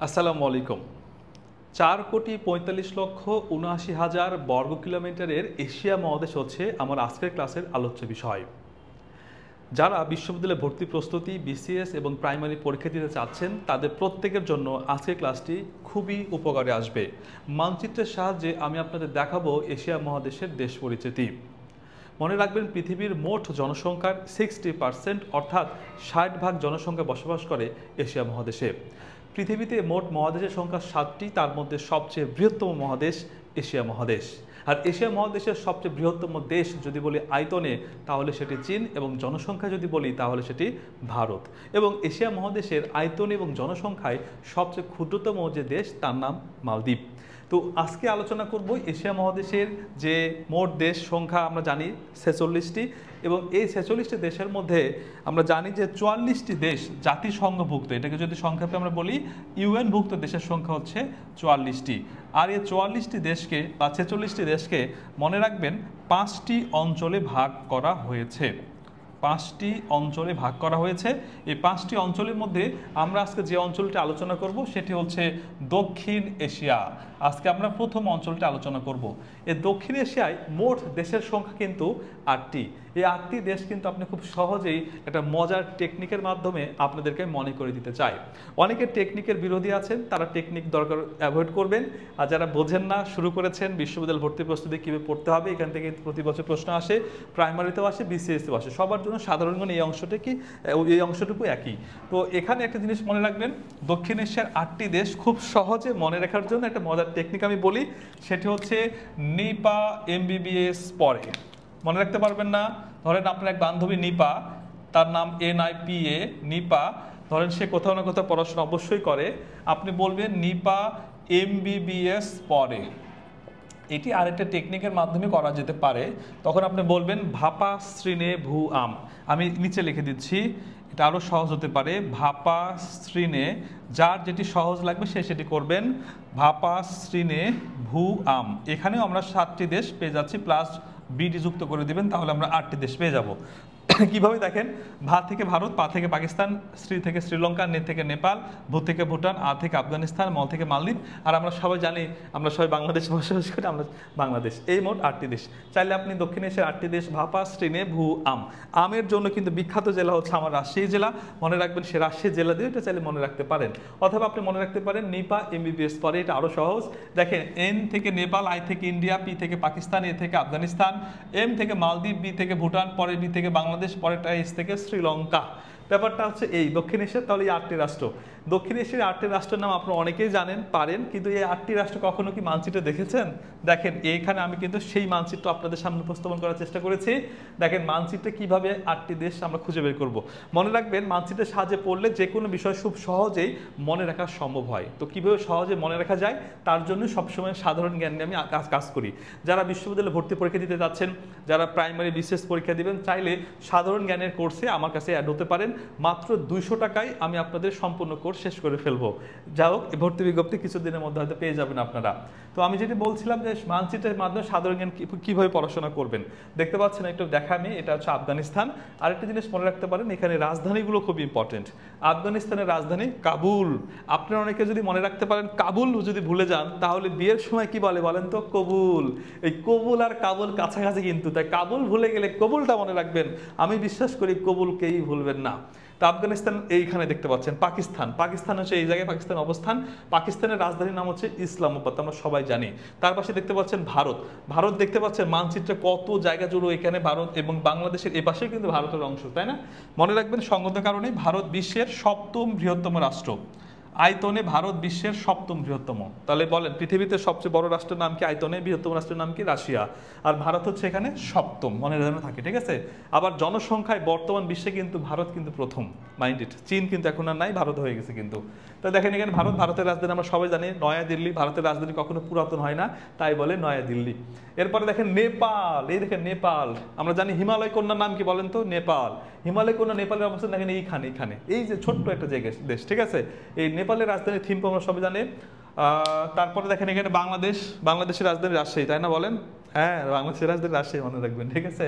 আসসালামু আলাইকুম। 4,45,79,000 বর্গ কিলোমিটারের এশিয়া মহাদেশ হচ্ছে আমার আজকের ক্লাসের আলোচ্য বিষয়। যারা বিশ্ববিদ্যালয়ে ভর্তি প্রস্তুতি, বিসিএস এবং প্রাইমারি পরীক্ষা দিতে চাচ্ছেন তাদের প্রত্যেকের জন্য আজকের ক্লাসটি খুবই উপকারে আসবে। মানচিত্রের সাহায্যে আমি আপনাদের দেখাবো এশিয়া মহাদেশের দেশ পরিচিতি। মনে রাখবেন, পৃথিবীর মোট জনসংখ্যার 60% অর্থাৎ 60% জনসংখ্যা বসবাস করে এশিয়া মহাদেশে। পৃথিবীতে মোট মহাদেশের সংখ্যা 7টি, তার মধ্যে সবচেয়ে বৃহত্তম মহাদেশ এশিয়া মহাদেশ। আর এশিয়া মহাদেশের সবচেয়ে বৃহত্তম দেশ যদি বলি আয়তনে, তাহলে সেটি চীন, এবং জনসংখ্যা যদি বলি তাহলে সেটি ভারত। এবং এশিয়া মহাদেশের আয়তনে এবং জনসংখ্যায় সবচেয়ে ক্ষুদ্রতম যে দেশ তার নাম মালদ্বীপ। তো আজকে আলোচনা করব এশিয়া মহাদেশের যে মোট দেশ সংখ্যা আমরা জানি 46টি, এবং এই 46টি দেশের মধ্যে আমরা জানি যে 44টি দেশ জাতিসংঘভুক্ত। এটাকে যদি সংক্ষেপে আমরা বলি, ইউএনভুক্ত দেশের সংখ্যা হচ্ছে 44টি। আর এই 44টি দেশকে বা 46টি দেশকে মনে রাখবেন 5টি অঞ্চলে ভাগ করা হয়েছে। 5টি অঞ্চলে ভাগ করা হয়েছে। এই 5টি অঞ্চলের মধ্যে আমরা আজকে যে অঞ্চলটি আলোচনা করব সেটি হচ্ছে দক্ষিণ এশিয়া। আজকে আমরা প্রথম অঞ্চলটি আলোচনা করব। এই দক্ষিণ এশিয়ায় মোট দেশের সংখ্যা কিন্তু 8টি। এই 8টি দেশ কিন্তু আপনি খুব সহজেই একটা মজার টেকনিকের মাধ্যমে আপনাদেরকে মনে করে দিতে চাই। অনেকে টেকনিকের বিরোধী আছেন, তারা টেকনিক দরকার অ্যাভয়েড করবেন। আর যারা বোঝেন না, শুরু করেছেন বিশ্ববিদ্যালয় ভর্তি প্রস্তুতি কীভাবে পড়তে হবে, এখান থেকে প্রতি বছর প্রশ্ন আসে, প্রাইমারিতেও আসে, বিসিএসতেও আসে, সবার জন্য সাধারণ জ্ঞান এই অংশটুকু একই। তো এখানে একটা জিনিস মনে রাখবেন, দক্ষিণ এশিয়ার 8টি দেশ খুব সহজে মনে রাখার জন্য একটা মজার টেকনিক আমি বলি, সেটি হচ্ছে নিপা এমবিবিএস পড়ে। মনে রাখতে পারবেন না? ধরেন আপনার এক বান্ধবী নিপা, তার নাম NIPA, নিপা। ধরেন সে কোথাও না কোথাও পড়াশোনা অবশ্যই করে, আপনি বলবেন নিপা MBBS পড়ে। এটি আরেকটা টেকনিকের মাধ্যমে করা যেতে পারে। তখন আপনি বলবেন ভাপা শ্রীনে ভু আম। আমি নিচে লিখে দিচ্ছি, এটা আরও সহজ হতে পারে। ভাপা শ্রীনে, যার যেটি সহজ লাগবে সে সেটি করবেন। ভাপা শ্রীনে ভু আম। এখানেও আমরা 7টি দেশ পেয়ে যাচ্ছি, প্লাস বিডি যুক্ত করে দিবেন, তাহলে আমরা 8টি দেশ পেয়ে যাব। কিভাবে দেখেন, ভা থেকে ভারত, পা থেকে পাকিস্তান, শ্রী থেকে শ্রীলঙ্কা, নে থেকে নেপাল, ভূ থেকে ভুটান, আ থেকে আফগানিস্তান, ম থেকে মালদ্বীপ, আর আমরা সবাই জানি আমরা সবাই বাংলাদেশে বসবাস করি, আমরা বাংলাদেশ। এই মোট 8টি দেশ। চাইলে আপনি দক্ষিণ এশিয়ার 8টি দেশ ভাপা শ্রীনে ভু আম। আমের জন্য কিন্তু বিখ্যাত জেলা হচ্ছে আমার রাজশাহী জেলা। মনে রাখবেন, সে রাজশাহী জেলা দিয়ে এটা চাইলে মনে রাখতে পারেন, অথবা আপনি মনে রাখতে পারেন নিপা MBBS পরে। এটা আরও সহজ। দেখেন, এন থেকে নেপাল, আই থেকে ইন্ডিয়া, পি থেকে পাকিস্তান, এ থেকে আফগানিস্তান, এম থেকে মালদ্বীপ, বি থেকে ভুটান, পরে বি থেকে বাংলাদেশ, পরেরটা এস থেকে শ্রীলঙ্কা। ব্যাপারটা হচ্ছে এই দক্ষিণ এশিয়ার তাহলে এই 8টি রাষ্ট্র। দক্ষিণ এশিয়ার 8টি রাষ্ট্রের নাম আপনারা অনেকেই জানেন, পারেন, কিন্তু এই 8টি রাষ্ট্র কখনো কি মানচিত্রে দেখেছেন? দেখেন, এইখানে আমি কিন্তু সেই মানচিত্র আপনাদের সামনে উপস্থাপন করার চেষ্টা করেছি। দেখেন মানচিত্রে কিভাবে 8টি দেশ আমরা খুঁজে বের করব। মনে রাখবেন, মানচিত্রের সাহায্যে পড়লে যে কোনো বিষয় খুব সহজেই মনে রাখা সম্ভব হয়। তো কিভাবে সহজে মনে রাখা যায় তার জন্য সবসময় সাধারণ জ্ঞান নিয়ে আমি কাজ করি। যারা বিশ্ববিদ্যালয়ে ভর্তি পরীক্ষা দিতে যাচ্ছেন, যারা প্রাইমারি বিসিএস পরীক্ষা দিবেন, চাইলে সাধারণ জ্ঞানের কোর্সে আমার কাছে অ্যাড হতে পারেন। মাত্র 200 টাকায় আমি আপনাদের সম্পূর্ণ কোর্স শেষ করে ফেলবো। যা হোক, ভর্তি বিজ্ঞপ্তি কিছুদিনের মধ্যে হয়তো পেয়ে যাবেন আপনারা। তো আমি যেটি বলছিলাম যে মানচিত্রের মাধ্যমে সাধারণ জ্ঞান কীভাবে পড়াশোনা করবেন, দেখতে পাচ্ছেন একটু দেখা আমি, এটা হচ্ছে আফগানিস্তান। আরেকটা জিনিস মনে রাখতে পারেন, এখানে রাজধানীগুলো খুব ইম্পর্টেন্ট। আফগানিস্তানের রাজধানী কাবুল। আপনারা অনেকে যদি মনে রাখতে পারেন, কাবুল যদি ভুলে যান, তাহলে বিয়ের সময় কি বলে বলেন তো? কবুল। এই কবুল আর কাবুল কাছাকাছি কিন্তু, তাই কাবুল ভুলে গেলে কবুলটা মনে রাখবেন। আমি বিশ্বাস করি কবুলকেই ভুলবেন না। তো আফগানিস্তান এইখানে দেখতে পাচ্ছেন। পাকিস্তান হচ্ছে এই জায়গায় পাকিস্তান অবস্থান। পাকিস্তানের রাজধানীর নাম হচ্ছে ইসলামাবাদ, আমরা সবাই জানি। তার পাশে দেখতে পাচ্ছেন ভারত দেখতে পাচ্ছেন মানচিত্রে কত জায়গা জুড়ে এখানে ভারত, এবং বাংলাদেশের এ পাশে কিন্তু ভারতের অংশ, তাই না? মনে রাখবেন, সঙ্গত কারণে ভারত বিশ্বের 7ম বৃহত্তম রাষ্ট্র। আয়তনে ভারত বিশ্বের 7ম বৃহত্তম। তাহলে বলেন, পৃথিবীতে সবচেয়ে বড় রাষ্ট্রের নাম কি? আয়তনে বৃহত্তম রাষ্ট্রের নাম কি? রাশিয়া। আর ভারত হচ্ছে এখানে 7ম, মনে রাখা থাকে, ঠিক আছে? আবার জনসংখ্যায় বর্তমান বিশ্বে কিন্তু ভারত কিন্তু প্রথম, মাইন্ডেড। চীন কিন্তু এখন আর নাই, ভারত হয়ে গেছে কিন্তু। তো দেখেন এখানে ভারতের রাজধানী আমরা সবাই জানি নয়াদিল্লি। ভারতের রাজধানী কখনো পুরাতন হয় না, তাই বলে নয়াদিল্লি। এরপরে দেখেন নেপাল। এই দেখেন নেপাল, আমরা জানি হিমালয় কন্যার নাম কি বলেন তো? নেপাল। হিমালয় কন্যা নেপালের অবস্থান দেখেন এইখানে, এই যে ছোট্ট একটা জায়গা দেশ, ঠিক আছে? এই নেপালের রাজধানী থিম্পু আমরা সবাই জানি। তারপরে দেখেন এখানে বাংলাদেশের রাজধানী রাজশাহী, তাই না বলেন? হ্যাঁ, বাংলাদেশের রাজধানী রাজশাহী মনে রাখবেন, ঠিক আছে।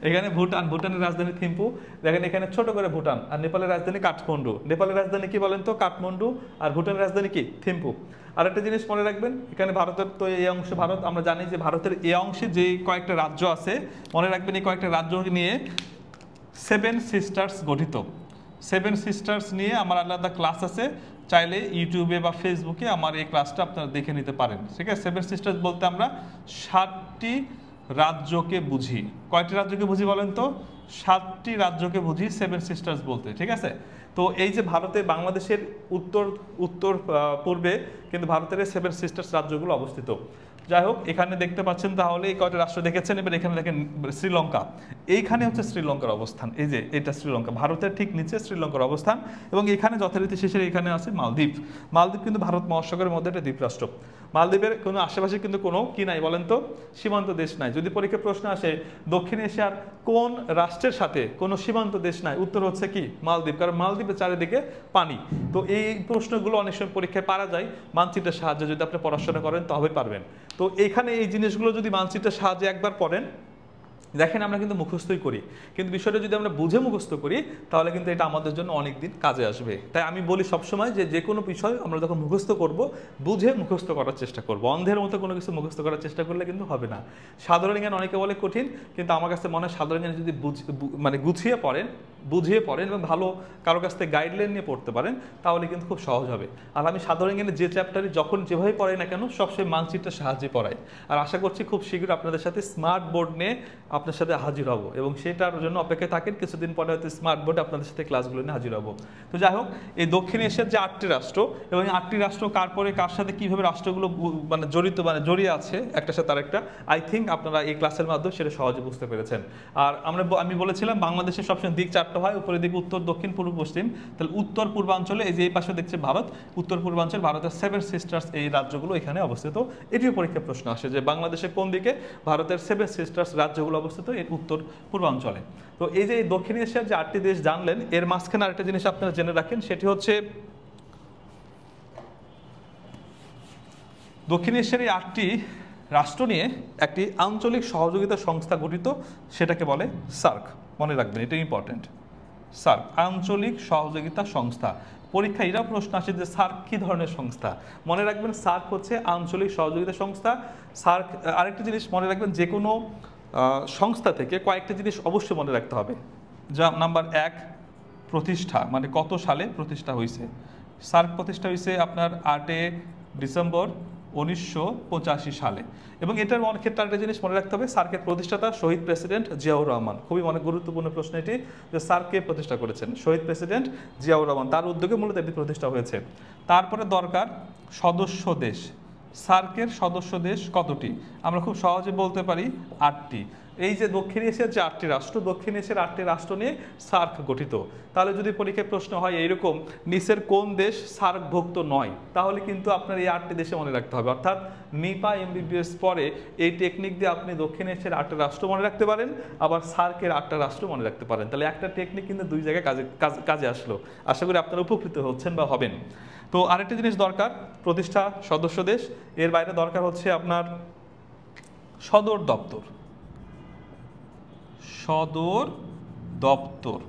এখানে ভুটান, ভুটানের রাজধানী থিম্পু। দেখেন এখানে ছোট করে ভুটান। আর নেপালের রাজধানী কাঠমান্ডু। নেপালের রাজধানী কি বলেন তো? কাঠমান্ডু। আর ভুটানের রাজধানী কি? থিম্পু। আর একটা জিনিস মনে রাখবেন, এখানে ভারতের তো এই অংশে ভারত, আমরা জানি যে ভারতের এই অংশে যে কয়েকটা রাজ্য আছে, মনে রাখবেন এই কয়েকটা রাজ্য নিয়ে 7 সিস্টার্স গঠিত। 7 সিস্টার্স নিয়ে আমার আলাদা ক্লাস আছে, চাইলে ইউটিউবে বা ফেসবুকে আমার এই ক্লাসটা আপনারা দেখে নিতে পারেন, ঠিক আছে। 7 সিস্টার্স বলতে আমরা 7টি রাজ্যকে বুঝি। কয়টি রাজ্যকে বুঝি বলেন তো? 7টি রাজ্যকে বুঝি 7 সিস্টার্স বলতে, ঠিক আছে। তো এই যে ভারতে, বাংলাদেশের উত্তর পূর্বে কিন্তু ভারতের 7 সিস্টার্স রাজ্যগুলো অবস্থিত। যাই হোক, এখানে দেখতে পাচ্ছেন তাহলে এই কয়টা রাষ্ট্র দেখেছেন। এবার এখানে দেখেন শ্রীলঙ্কা। এইখানে হচ্ছে শ্রীলঙ্কার অবস্থান, এই যে এটা শ্রীলঙ্কা, ভারতের ঠিক নিচে শ্রীলঙ্কার অবস্থান। এবং এখানে যথারীতি শেষে এখানে আছে মালদ্বীপ। মালদ্বীপ কিন্তু ভারত মহাসাগরের মধ্যে একটা দ্বীপ রাষ্ট্র। মালদ্বীপের কোনো আশেপাশে কিন্তু কোনো কি নাই বলেন তো? সীমান্ত দেশ নাই। যদি পরীক্ষার প্রশ্ন আসে দক্ষিণ এশিয়ার কোন রাষ্ট্রের সাথে কোনো সীমান্ত দেশ নাই, উত্তর হচ্ছে কি? মালদ্বীপ। কারণ মালদ্বীপের চারিদিকে পানি। তো এই প্রশ্নগুলো অনেক সময় পরীক্ষায় পারা যায় মানচিত্রের সাহায্যে। যদি আপনি পড়াশোনা করেন তবে পারবেন। তো এখানে এই জিনিসগুলো যদি মানচিত্রের সাহায্যে একবার পড়েন, দেখেন আমরা কিন্তু মুখস্থই করি, কিন্তু বিষয়টা যদি আমরা বুঝে মুখস্থ করি তাহলে কিন্তু এটা আমাদের জন্য অনেক দিন কাজে আসবে। তাই আমি বলি সবসময় যে কোনো বিষয় আমরা যখন মুখস্থ করব, বুঝে মুখস্থ করার চেষ্টা করব। অন্ধের মতো কোনো কিছু মুখস্থ করার চেষ্টা করলে কিন্তু হবে না। সাধারণ জ্ঞান অনেকে বলে কঠিন, কিন্তু আমার কাছে মনে হয় সাধারণ জ্ঞান যদি মানে গুছিয়ে পড়েন, বুঝিয়ে পড়েন এবং ভালো কারো কাছ থেকে গাইডলাইন নিয়ে পড়তে পারেন, তাহলে কিন্তু খুব সহজ হবে। আর আমি সাধারণ জ্ঞানে যে চ্যাপ্টারে যখন যেভাবে পড়াই না কেন, সবসময় মানচিত্রের সাহায্যে পড়াই। আর আশা করছি খুব শীঘ্র আপনাদের সাথে স্মার্ট বোর্ড নিয়ে আপনার সাথে হাজির হব, এবং সেটার জন্য অপেক্ষায় থাকেন। কিছুদিন পরে হয়তো স্মার্ট বোর্ডে আপনাদের সাথে ক্লাসগুলো নিয়ে হাজির হব। তো যাই হোক, এই দক্ষিণ এশিয়ার যে 8টি রাষ্ট্র, এবং 8টি রাষ্ট্র কার পরে কার সাথে কীভাবে রাষ্ট্রগুলো মানে জড়িয়ে আছে একটার সাথে আরেকটা, আই থিঙ্ক আপনারা এই ক্লাসের মাধ্যমে সেটা সহজে বুঝতে পেরেছেন। আর আমি বলেছিলাম বাংলাদেশের সবসময় দিক 4টা হয়, উপরের দিকে উত্তর, দক্ষিণ, পূর্ব, পশ্চিম। তাহলে উত্তর পূর্বাঞ্চলে এই যে এই পাশে দেখছে ভারত, উত্তর পূর্বাঞ্চল, ভারতের 7 সিস্টার্স এই রাজ্যগুলো এখানে অবস্থিত। এটিও পরীক্ষা প্রশ্ন আসে যে বাংলাদেশে কোন দিকে ভারতের 7 সিস্টার্স রাজ্যগুলো অবস্থিত, এর উত্তর পূর্বাঞ্চলে। তো এই যে দক্ষিণ এশিয়ার যে 8টি দেশ জানলেন, এর মাঝখানে আরেকটা জিনিস আপনারা জেনে রাখেন, সেটি হচ্ছে দক্ষিণ এশিয়ার এই 8টি রাষ্ট্র নিয়ে একটি আঞ্চলিক সহযোগিতা সংস্থা গঠিত, সেটাকে বলে সার্ক। মনে রাখবেন, এটা ইম্পর্টেন্ট। সার্ক, আঞ্চলিক সহযোগিতা সংস্থা। পরীক্ষা এরাও প্রশ্ন আসে যে সার্ক কী ধরনের সংস্থা। মনে রাখবেন সার্ক হচ্ছে আঞ্চলিক সহযোগিতা সংস্থা। সার্ক, আরেকটা জিনিস মনে রাখবেন, যে কোনো সংস্থা থেকে কয়েকটা জিনিস অবশ্যই মনে রাখতে হবে। যা নাম্বার 1, প্রতিষ্ঠা, মানে কত সালে প্রতিষ্ঠা হয়েছে। সার্ক প্রতিষ্ঠা হয়েছে আপনার 8 ডিসেম্বর 1985 সালে। এবং এটার ক্ষেত্রে একটা জিনিস মনে রাখতে হবে, সার্কের প্রতিষ্ঠাতা শহীদ প্রেসিডেন্ট জিয়াউর রহমান। খুবই অনেক গুরুত্বপূর্ণ প্রশ্ন এটি, যে সার্ককে প্রতিষ্ঠা করেছেন শহীদ প্রেসিডেন্ট জিয়াউর রহমান, তার উদ্যোগে মূলত এটি প্রতিষ্ঠা হয়েছে। তারপরে দরকার সদস্য দেশ। সার্কের সদস্য দেশ কতটি? আমরা খুব সহজে বলতে পারি 8টি। এই যে দক্ষিণ এশিয়ার যে 8টি রাষ্ট্র, দক্ষিণ এশিয়ার 8টি রাষ্ট্র নিয়ে সার্ক গঠিত। তাহলে যদি পরীক্ষায় প্রশ্ন হয় এইরকম, নিচের কোন দেশ সার্কভুক্ত নয়, তাহলে কিন্তু আপনার এই 8টি দেশে মনে রাখতে হবে। অর্থাৎ নিপা MBBS পরে এই টেকনিক দিয়ে আপনি দক্ষিণ এশিয়ার 8টা রাষ্ট্র মনে রাখতে পারেন, আবার সার্কের 8টা রাষ্ট্র মনে রাখতে পারেন। তাহলে একটা টেকনিক কিন্তু 2 জায়গায় কাজে আসলো। আশা করি আপনারা উপকৃত হচ্ছেন বা হবেন। তো আরেকটা জিনিস দরকার, প্রতিষ্ঠা, সদস্য দেশ, এর বাইরে দরকার হচ্ছে আপনার সদর দপ্তর। সদর দপ্তর।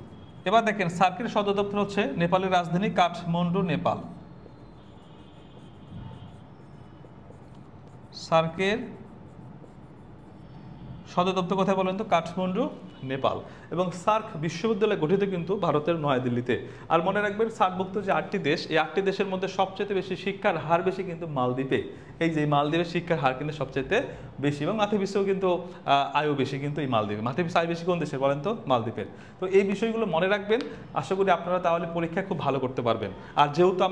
এবার দেখেন সার্কের সদর দপ্তর হচ্ছে নেপালের রাজধানী কাঠমান্ডু, নেপাল। সার্কের সদর দপ্তর কোথায় বলেন তো? কাঠমান্ডু, নেপাল। এবং সার্ক বিশ্ববিদ্যালয় গঠিত কিন্তু ভারতের নয়াদিল্লিতে। আর মনে রাখবেন সার্কভুক্ত যে 8টি দেশ, এই 8টি দেশের মধ্যে সবচেয়ে বেশি শিক্ষার হার বেশি কিন্তু মালদ্বীপে। এই যে মালদ্বীপের শিক্ষার হার কিন্তু সবচেয়ে বেশি, এবং মাথিপিসেও কিন্তু আয়ও বেশি কিন্তু এই মালদ্বীপে। মাথিপিস আয় বেশি কোন দেশের বলেন তো? মালদ্বীপের। তো এই বিষয়গুলো মনে রাখবেন, আশা করি আপনারা তাহলে পরীক্ষা খুব ভালো করতে পারবেন। আর যেহেতু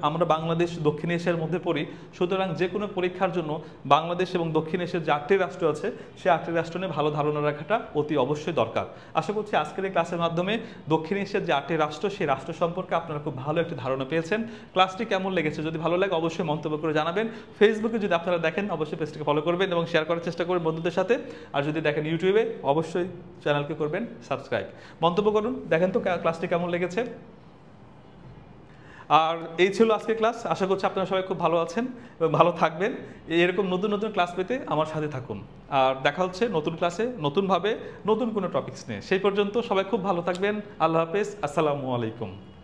আমরা বাংলাদেশ দক্ষিণ এশিয়ার মধ্যে পড়ি, সুতরাং যে কোনো পরীক্ষার জন্য বাংলাদেশ এবং দক্ষিণ এশিয়ার যে 8টি রাষ্ট্র আছে, সেই 8টি রাষ্ট্র নিয়ে ভালো ধারণা রাখাটা অতি অবশ্যই দরকার। আশা করছি আজকের এই ক্লাসের মাধ্যমে দক্ষিণ এশিয়ার যে 8টি রাষ্ট্র, সেই রাষ্ট্র সম্পর্কে আপনারা খুব ভালো একটি ধারণা পেয়েছেন। ক্লাসটি কেমন লেগেছে যদি ভালো লাগে অবশ্যই মন্তব্য করে জানাবেন। ফেসবুকে যদি আপনারা দেখেন অবশ্যই পেজটিকে ফলো করবেন এবং শেয়ার করার চেষ্টা করবেন বন্ধুদের সাথে। আর যদি দেখেন ইউটিউবে অবশ্যই চ্যানেলকে করবেন সাবস্ক্রাইব। মন্তব্য করুন, দেখেন তো ক্লাসটি কেমন লেগেছে। আর এই ছিল আজকের ক্লাস। আশা করছি আপনারা সবাই খুব ভালো আছেন এবং ভালো থাকবেন। এরকম নতুন নতুন ক্লাস পেতে আমার সাথে থাকুন। আর দেখা হচ্ছে নতুন ক্লাসে নতুনভাবে নতুন কোনো টপিকস নিয়ে। সেই পর্যন্ত সবাই খুব ভালো থাকবেন। আল্লাহ হাফেজ। আসসালামু আলাইকুম।